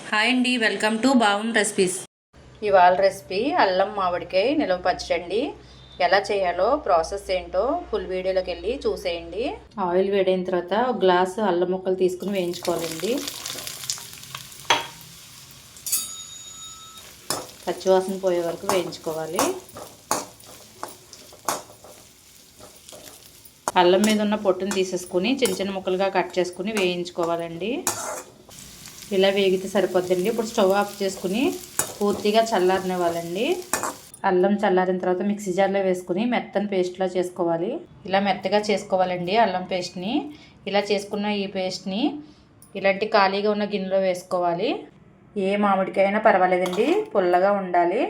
Hi అండి, welcome to బావున్ recipes. ఇవాళ recipe అల్లం మామిడికాయ నిలవ పచ్చడి. ఎలా చేయాలో ప్రాసెస్ ఏంటో ఫుల్ వీడియోలోకి వెళ్ళి చూసేయండి. ఆయిల్ వేడైన తర్వాత ఒక గ్లాసు అల్లం ముక్కలు తీసుకుని వేయించుకోవాలండి. పచ్చివాసన పోయే వరకు వేయించుకోవాలి. అల్లం మీద ఉన్న పొట్టును తీసేసుకుని చిన్న చిన్న ముక్కలుగా కట్ చేసుకుని వేయించుకోవాలండి. ఇలా వేగితే సరిపోద్దండి. ఇప్పుడు స్టవ్ ఆఫ్ చేసుకుని పూర్తిగా చల్లారనివ్వాలండి. అల్లం చల్లారిన తర్వాత మిక్సీ జార్లో వేసుకుని మెత్తని పేస్ట్లా చేసుకోవాలి. ఇలా మెత్తగా చేసుకోవాలండి అల్లం పేస్ట్ని. ఇలా చేసుకున్న ఈ పేస్ట్ని ఇలాంటి ఖాళీగా ఉన్న గిన్నెలో వేసుకోవాలి. ఏ మామిడికాయ అయినా పర్వాలేదండి, పుల్లగా ఉండాలి.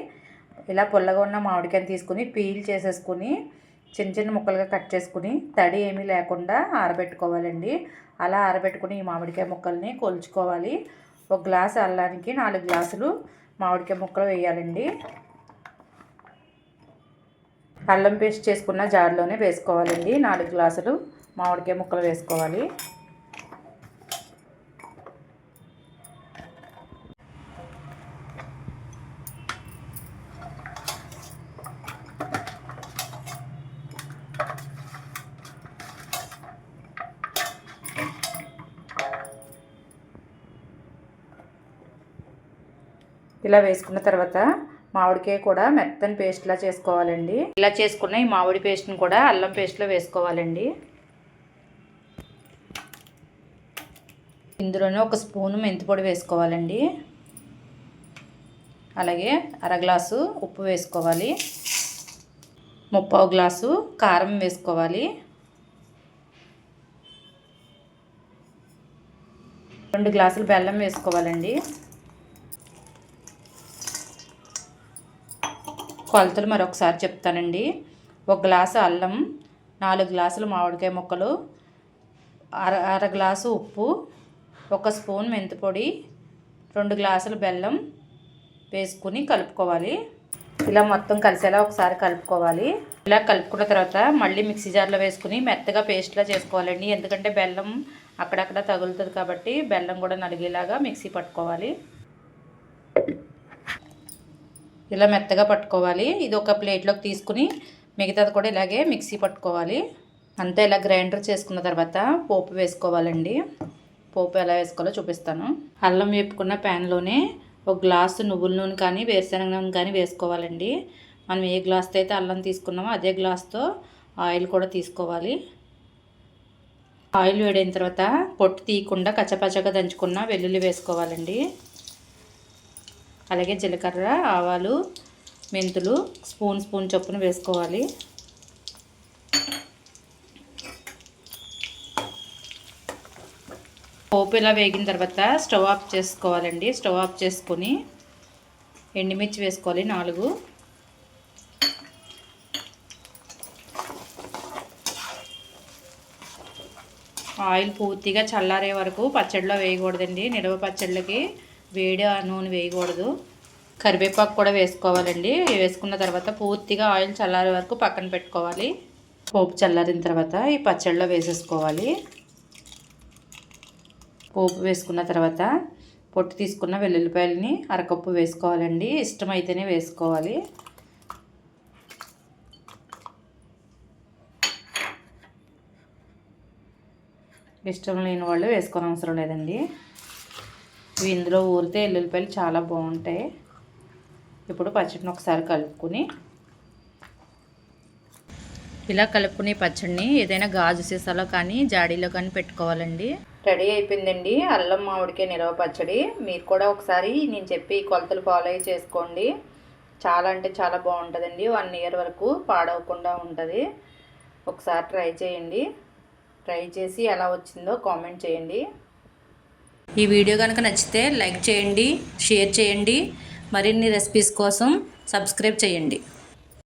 ఇలా పుల్లగా ఉన్న మామిడికాయని తీసుకుని పీల్ చేసేసుకుని చిన్న చిన్న ముక్కలుగా కట్ చేసుకుని తడి ఏమీ లేకుండా ఆరబెట్టుకోవాలండి. అలా ఆరబెట్టుకుని ఈ మామిడికాయ ముక్కల్ని కొలుచుకోవాలి. ఒక గ్లాసు అల్లానికి 4 గ్లాసులు మామిడికాయ ముక్కలు వేయాలండి. అల్లం పేస్ట్ చేసుకున్న జార్లోనే వేసుకోవాలండి. 4 గ్లాసులు మామిడికాయ ముక్కలు వేసుకోవాలి. ఇలా వేసుకున్న తర్వాత మామిడికాయ కూడా మెత్తని పేస్ట్లా చేసుకోవాలండి. ఇలా చేసుకున్న ఈ మామిడి పేస్ట్ని కూడా అల్లం పేస్ట్లో వేసుకోవాలండి. ఇందులోనే 1 స్పూను మెంతిపొడి వేసుకోవాలండి. అలాగే 1/2 గ్లాసు ఉప్పు వేసుకోవాలి. 3/4 గ్లాసు కారం వేసుకోవాలి. 2 గ్లాసులు బెల్లం వేసుకోవాలండి. కొలతలు మరొకసారి చెప్తానండి. 1 గ్లాసు అల్లం, 4 గ్లాసులు మామిడికాయ ముక్కలు, 1/2 గ్లాసు ఉప్పు, 1 స్పూన్ మెంతిపొడి, 2 గ్లాసులు బెల్లం వేసుకుని కలుపుకోవాలి. ఇలా మొత్తం కలిసేలా ఒకసారి కలుపుకోవాలి. ఇలా కలుపుకున్న తర్వాత మళ్ళీ మిక్సీ జార్లో వేసుకుని మెత్తగా పేస్ట్లా చేసుకోవాలండి. ఎందుకంటే బెల్లం అక్కడక్కడ తగులుతుంది కాబట్టి బెల్లం కూడా నలిగేలాగా మిక్సీ పట్టుకోవాలి. ఇలా మెత్తగా పట్టుకోవాలి. ఇది ఒక ప్లేట్లోకి తీసుకుని మిగతాది కూడా ఇలాగే మిక్సీ పట్టుకోవాలి. అంతా ఇలా గ్రైండర్ చేసుకున్న తర్వాత పోపు వేసుకోవాలండి. పోపు ఎలా వేసుకోవాలో చూపిస్తాను. అల్లం వేపుకున్న ప్యాన్లోనే 1 గ్లాసు నువ్వుల నూనె కానీ వేరుశనగ నూనె కానీ వేసుకోవాలండి. మనం ఏ గ్లాస్తో అయితే అల్లం తీసుకున్నామో అదే గ్లాస్తో ఆయిల్ కూడా తీసుకోవాలి. ఆయిల్ వేడైన తర్వాత పొట్టు తీయకుండా కచ్చపచ్చగా దంచుకున్న వెల్లుల్లి వేసుకోవాలండి. అలాగే జీలకర్ర, ఆవాలు, మెంతులు స్పూన్ చొప్పున వేసుకోవాలి. పోపు ఇలా వేగిన తర్వాత స్టవ్ ఆఫ్ చేసుకోవాలండి. స్టవ్ ఆఫ్ చేసుకొని ఎండుమిర్చి వేసుకోవాలి 4. ఆయిల్ పూర్తిగా చల్లారే వరకు పచ్చడిలో వేయకూడదండి. నిలవ పచ్చళ్ళకి వేడి నూనె వేయకూడదు. కరివేపాకు కూడా వేసుకోవాలండి. వేసుకున్న తర్వాత పూర్తిగా ఆయిల్ చల్లారే వరకు పక్కన పెట్టుకోవాలి. పోపు చల్లారిన తర్వాత ఈ పచ్చడిలో వేసేసుకోవాలి. పోపు వేసుకున్న తర్వాత పొట్టు తీసుకున్న వెల్లుల్లిపాయలని 1/2 కప్పు వేసుకోవాలండి. ఇష్టమైతేనే వేసుకోవాలి. ఇష్టం లేని వాళ్ళు వేసుకోని అవసరం లేదండి. ఇవి ఇందులో ఊరితే ఎల్లుల్లిపాయలు చాలా బాగుంటాయి. ఇప్పుడు పచ్చడిని ఒకసారి కలుపుకుని ఇలా కలుపుకుని పచ్చడిని ఏదైనా గాజు సీసాలో కానీ జాడీలో కానీ పెట్టుకోవాలండి. రెడీ అయిపోయిందండి అల్లం మామిడికాయ నిలవ పచ్చడి. మీరు కూడా ఒకసారి నేను చెప్పి కొలతలు ఫాలో అయ్యి చేసుకోండి. చాలా అంటే చాలా బాగుంటుందండి. 1 ఇయర్ వరకు పాడవకుండా ఉంటుంది. ఒకసారి ట్రై చేయండి. ట్రై చేసి ఎలా వచ్చిందో కామెంట్ చేయండి. ఈ వీడియో కనుక నచ్చితే లైక్ చేయండి, షేర్ చేయండి. మరిన్ని రెసిపీస్ కోసం సబ్స్క్రైబ్ చేయండి.